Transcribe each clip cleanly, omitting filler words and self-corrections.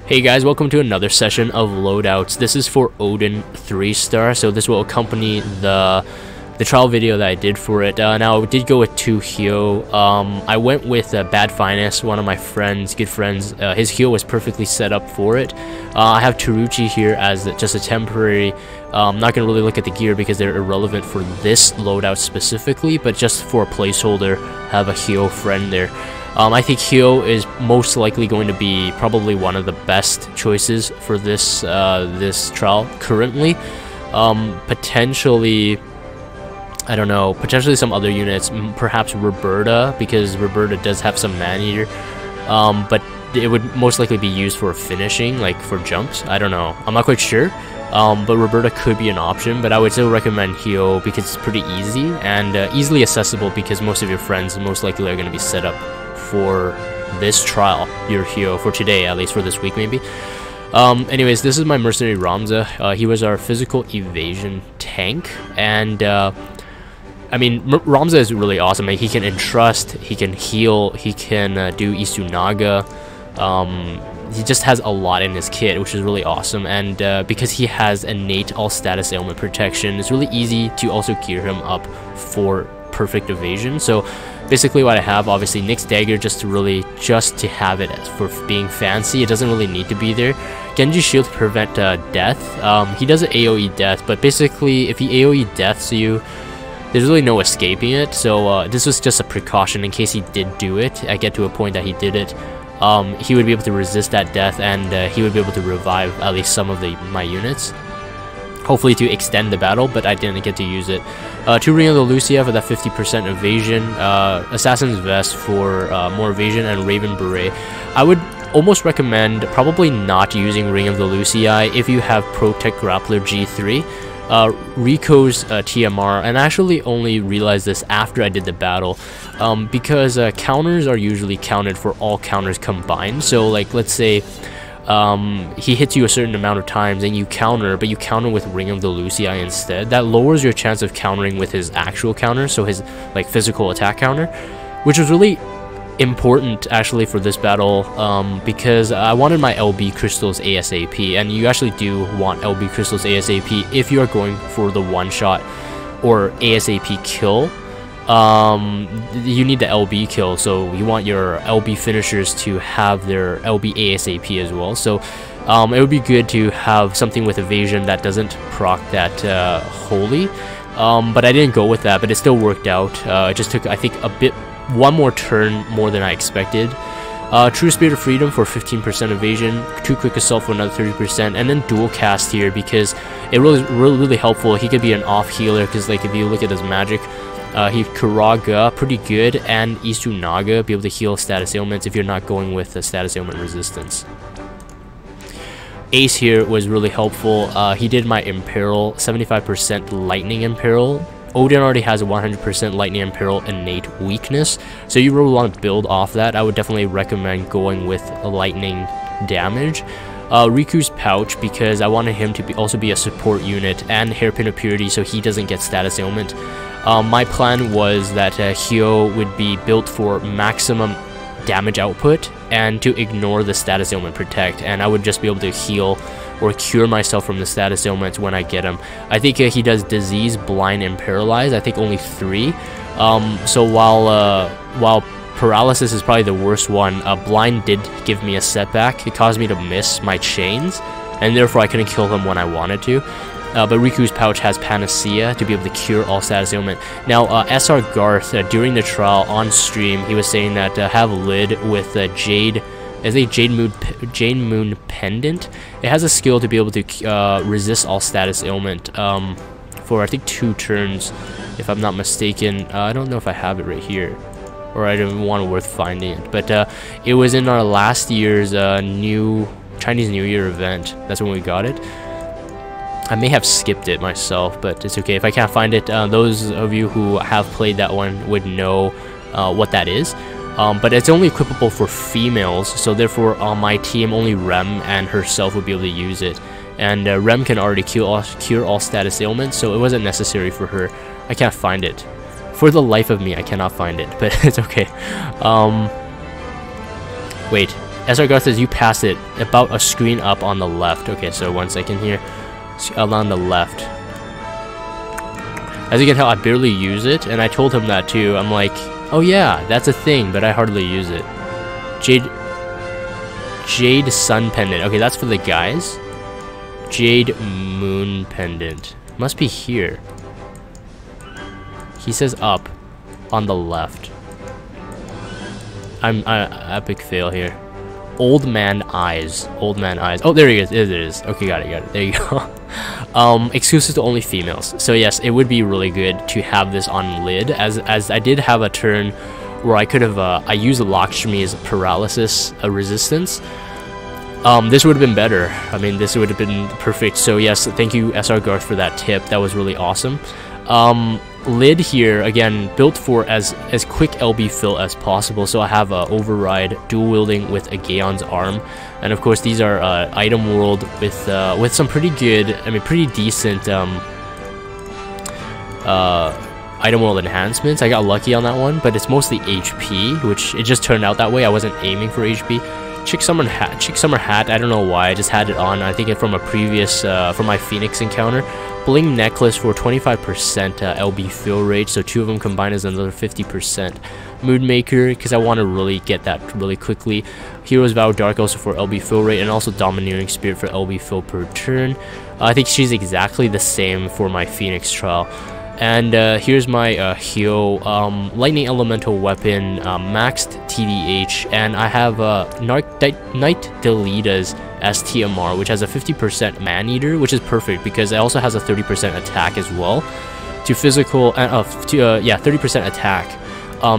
Hey guys, welcome to another session of Loadouts. This is for Odin 3-star, so this will accompany the trial video that I did for it. Now, I did go with 2 Hyo. I went with Bad Finest, one of my friends, good friends. His Hyo was perfectly set up for it. I have Taruchi here as just a temporary. I'm not going to really look at the gear because they're irrelevant for this loadout specifically, but just for a placeholder, have a Hyo friend there. I think Hyo is most likely going to be probably one of the best choices for this this trial currently. Potentially, I don't know, potentially some other units, perhaps Roberta, because Roberta does have some man-eater, but it would most likely be used for finishing, like for jumps. I don't know, I'm not quite sure, but Roberta could be an option, but I would still recommend Hyo because it's pretty easy and easily accessible, because most of your friends most likely are going to be set up for this trial, your Hyo, for today, at least for this week maybe. Anyways, this is my mercenary Ramza. He was our physical evasion tank, and I mean, Ramza is really awesome. Like, he can entrust, he can heal, he can do Isunaga. He just has a lot in his kit, which is really awesome. And because he has innate all status ailment protection, it's really easy to also gear him up for perfect evasion. So basically what I have, obviously Nyx's dagger, just to have it for being fancy. It doesn't really need to be there. Genji's shield to prevent death. He does an AoE death, but basically if he AoE deaths you, there's really no escaping it, so this was just a precaution in case he did do it. I get to a point that he did it. He would be able to resist that death, and he would be able to revive at least some of my units. Hopefully to extend the battle, but I didn't get to use it. 2 Ring of the Lucia for that 50% evasion. Assassin's Vest for more evasion, and Raven Beret. I would almost recommend probably not using Ring of the Lucia if you have Protect Grappler G3. Rico's TMR, and I actually only realized this after I did the battle, because counters are usually counted for all counters combined. So like, let's say he hits you a certain amount of times and you counter, but you counter with Ring of the Lucia instead. That lowers your chance of countering with his actual counter, so his like physical attack counter, which was really important actually for this battle, because I wanted my LB crystals ASAP, and you actually do want LB crystals ASAP if you are going for the one-shot or ASAP kill. You need the LB kill, so you want your LB finishers to have their LB ASAP as well. So it would be good to have something with evasion that doesn't proc that wholly, but I didn't go with that, but it still worked out. It just took, I think, one more turn more than I expected. True Spirit of Freedom for 15% evasion, True Quick Assault for another 30%, and then dual cast here because it really helpful. He could be an off healer, because like if you look at his magic, he Kuraga, pretty good, and Isunaga, be able to heal status ailments if you're not going with the status ailment resistance. Ace here was really helpful. He did my imperil, 75% lightning imperil. Odin already has a 100% lightning imperil innate weakness, so you really want to build off that. I would definitely recommend going with a lightning damage. Riku's pouch, because I wanted him to also be a support unit, and hairpin of purity, so he doesn't get status ailment. My plan was that Hyo would be built for maximum damage output and to ignore the status ailment protect, and I would just be able to heal or cure myself from the status ailments when I get him. I think he does disease, blind, and paralyze. I think only 3. So while paralysis is probably the worst one, blind did give me a setback. It caused me to miss my chains, and therefore I couldn't kill him when I wanted to. But Riku's pouch has Panacea to be able to cure all status ailment. Now, SR Garth, during the trial on stream, he was saying that have Lid with Jade, as a Jade Moon Pendant. It has a skill to be able to resist all status ailment for I think 2 turns, if I'm not mistaken. I don't know if I have it right here, or I don't want worth finding it. But it was in our last year's Chinese New Year event. That's when we got it. I may have skipped it myself, but it's okay. If I can't find it, those of you who have played that one would know what that is. But it's only equipable for females, so therefore on my team only Rem and herself would be able to use it. And Rem can already cure all status ailments, so it wasn't necessary for her. I can't find it. For the life of me, I cannot find it, but it's okay. Wait, SR Garth says you pass it about a screen up on the left. Okay, so 1 second here. On the left. As you can tell, I barely use it, and I told him that too. I'm like, oh yeah, that's a thing, but I hardly use it. Jade Sun Pendant. Okay, that's for the guys. Jade Moon Pendant. Must be here. He says up on the left. I'm epic fail here. Old Man Eyes. Old Man Eyes. Oh, there he is. There it is. Okay, got it. There you go. Exclusive to only females. So yes, it would be really good to have this on lid, as I did have a turn where I could have I used Lakshmi's paralysis resistance. This would have been better. I mean, this would have been perfect. So yes, thank you SR Garth for that tip. That was really awesome. Lid here, again, built for as quick LB fill as possible. So I have a override dual wielding with a Gaon's arm, and of course these are item world with some pretty good, I mean pretty decent item world enhancements. I got lucky on that one, but it's mostly HP, which it just turned out that way. I wasn't aiming for HP. Chick Summer hat, I don't know why, I just had it on. I think it from a previous, from my Phoenix encounter. Bling Necklace for 25% LB fill rate, so 2 of them combined is another 50%. Mood Maker, because I want to really get that really quickly. Hero's Vow Dark also for LB fill rate, and also Domineering Spirit for LB fill per turn. I think she's exactly the same for my Phoenix trial. And here's my Hyo Lightning Elemental Weapon, maxed TDH, and I have Night Delita's STMR, which has a 50% Man-Eater, which is perfect because it also has a 30% attack as well. To physical, yeah, 30% attack.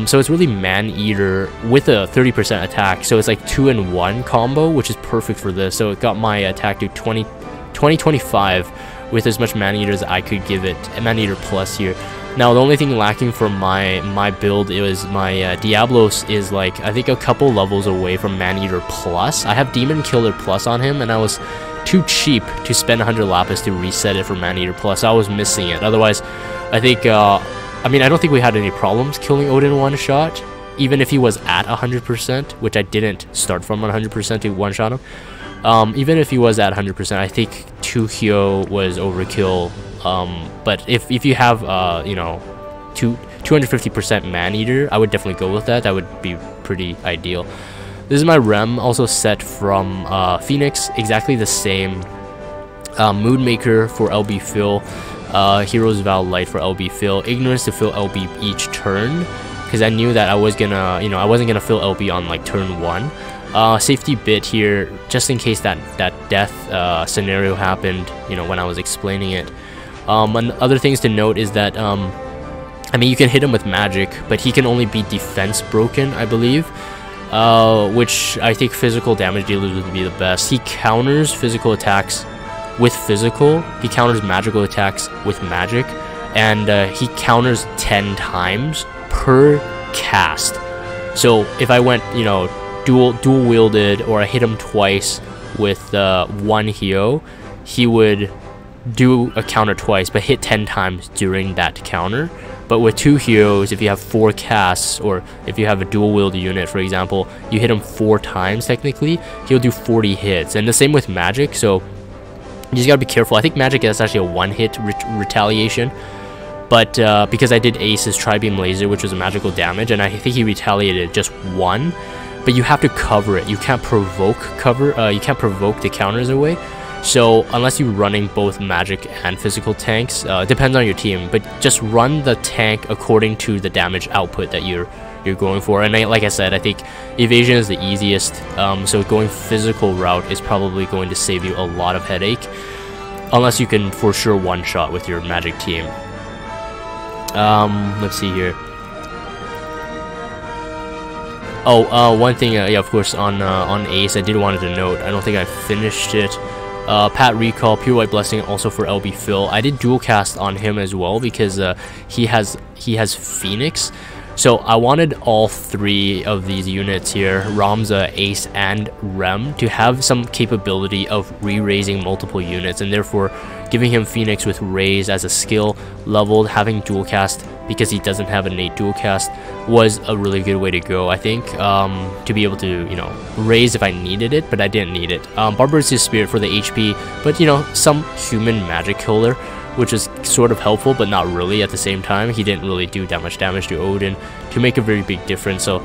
So it's really Man-Eater with a 30% attack, so it's like 2-in-1 combo, which is perfect for this. So it got my attack to 20-25 with as much Man-Eater as I could give it, Man-Eater plus here. Now the only thing lacking for my build is my Diablos is like, I think a couple levels away from Man-Eater plus. I have Demon Killer plus on him, and I was too cheap to spend 100 Lapis to reset it for Man-Eater plus. I was missing it. Otherwise, I think, I mean, I don't think we had any problems killing Odin one shot, even if he was at 100%, which I didn't start from 100% to one shot him. Even if he was at 100%, I think 2 Hyo was overkill. But if you have, you know, 250% Man-Eater, I would definitely go with that. That would be pretty ideal. This is my Rem, also set from Phoenix, exactly the same. Mood Maker for LB fill, Hero's Vow Light for LB fill, Ignorance to fill LB each turn, because I knew that I was gonna, you know, I wasn't gonna fill LB on like turn 1. Safety bit here, just in case that death scenario happened, you know, when I was explaining it. And other things to note is that, I mean, you can hit him with magic, but he can only be defense broken, I believe, which I think physical damage dealers would be the best. He counters physical attacks with physical, he counters magical attacks with magic, and he counters 10 times per cast. So if I went, you know, dual wielded, or I hit him twice with 1 Hyo, he would do a counter twice but hit 10 times during that counter. But with 2 Hyos, if you have 4 casts, or if you have a dual wield unit, for example, you hit him 4 times technically, he'll do 40 hits. And the same with magic, so you just gotta be careful. I think magic is actually a 1-hit retaliation, but because I did Ace's Tri-Beam Laser, which was a magical damage, and I think he retaliated just 1. But you have to cover it. You can't provoke you can't provoke the counters away. So unless you're running both magic and physical tanks, depends on your team. But just run the tank according to the damage output that you're going for. And like I said, I think evasion is the easiest. So going physical route is probably going to save you a lot of headache, unless you can for sure one-shot with your magic team. Let's see here. Oh, one thing, yeah, of course, on Ace, I did wanted to note, I don't think I finished it. Pat Recall, Pure White Blessing, also for LB Phil. I did dual cast on him as well because he has Phoenix. So I wanted all 3 of these units here, Ramza, Ace, and Rem, to have some capability of re-raising multiple units, and therefore giving him Phoenix with Raise as a skill leveled, having dual cast because he doesn't have innate dual cast, was a really good way to go, I think, to be able to, you know, raise if I needed it, but I didn't need it. Barbarous's Spirit for the HP, but, you know, some human magic killer, which is sort of helpful, but not really at the same time. He didn't really do that much damage to Odin to make a very big difference, so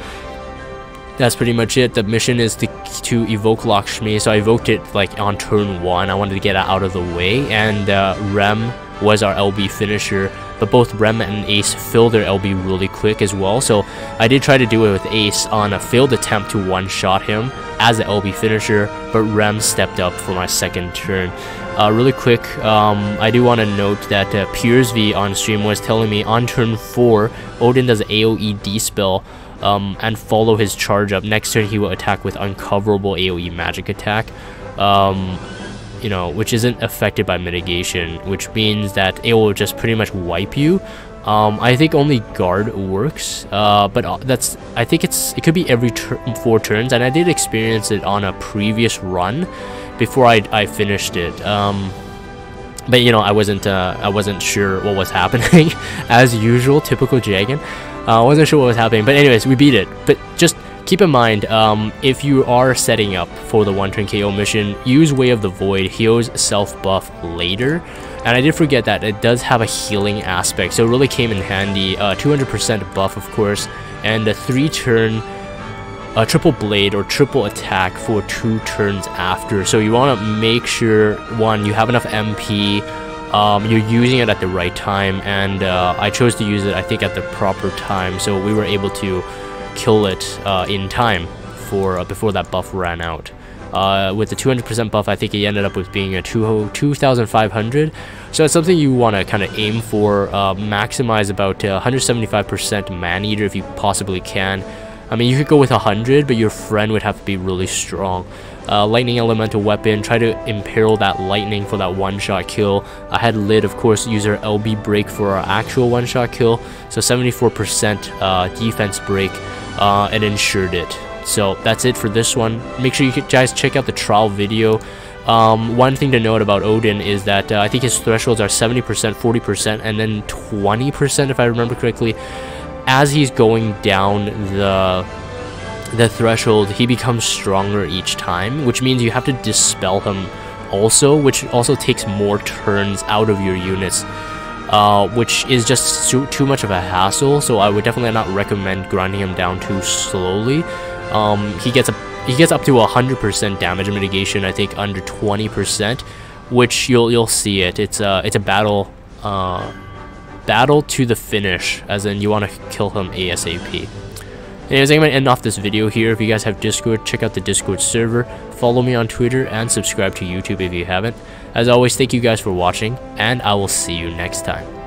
that's pretty much it. The mission is to evoke Lakshmi, so I evoked it like on turn 1. I wanted to get it out of the way, and Rem was our LB finisher, but both Rem and Ace filled their LB really quick as well, so I did try to do it with Ace on a failed attempt to one-shot him as an LB finisher, but Rem stepped up for my second turn. Really quick, I do want to note that PeersV on stream was telling me on turn 4, Odin does AoE D-spell, and follow his charge up. Next turn he will attack with uncoverable AoE magic attack, you know, which isn't affected by mitigation, which means that it will just pretty much wipe you. I think only guard works, but I think it could be every 4 turns, and I did experience it on a previous run before I finished it. But you know, I wasn't sure what was happening as usual, typical Jagan. I wasn't sure what was happening, but anyways, we beat it. But just keep in mind, if you are setting up for the 1-turn KO mission, use Way of the Void, heals self-buff later. And I did forget that it does have a healing aspect, so it really came in handy. 200% buff, of course, and a 3-turn triple blade or triple attack for 2 turns after. So you want to make sure, one, you have enough MP, you're using it at the right time, and I chose to use it, I think, at the proper time, so we were able to kill it in time for before that buff ran out. With the 200% buff, I think it ended up with being a 2,500, so it's something you want to kind of aim for. Maximize about 175% man-eater if you possibly can. I mean, you could go with 100, but your friend would have to be really strong. Lightning elemental weapon, try to imperil that lightning for that one-shot kill. I had Lid, of course, use our LB break for our actual one-shot kill, so 74% defense break, and ensured it. So that's it for this one. Make sure you guys check out the trial video. One thing to note about Odin is that I think his thresholds are 70%, 40%, and then 20% if I remember correctly. As he's going down the threshold, he becomes stronger each time, which means you have to dispel him also, which also takes more turns out of your units, which is just too much of a hassle. So I would definitely not recommend grinding him down too slowly. He gets up to 100% damage mitigation, I think under 20%, which you'll see it. It's a battle to the finish, as in you want to kill him ASAP. Anyways, I'm going to end off this video here. If you guys have Discord, check out the Discord server, follow me on Twitter, and subscribe to YouTube if you haven't. As always, thank you guys for watching, and I will see you next time.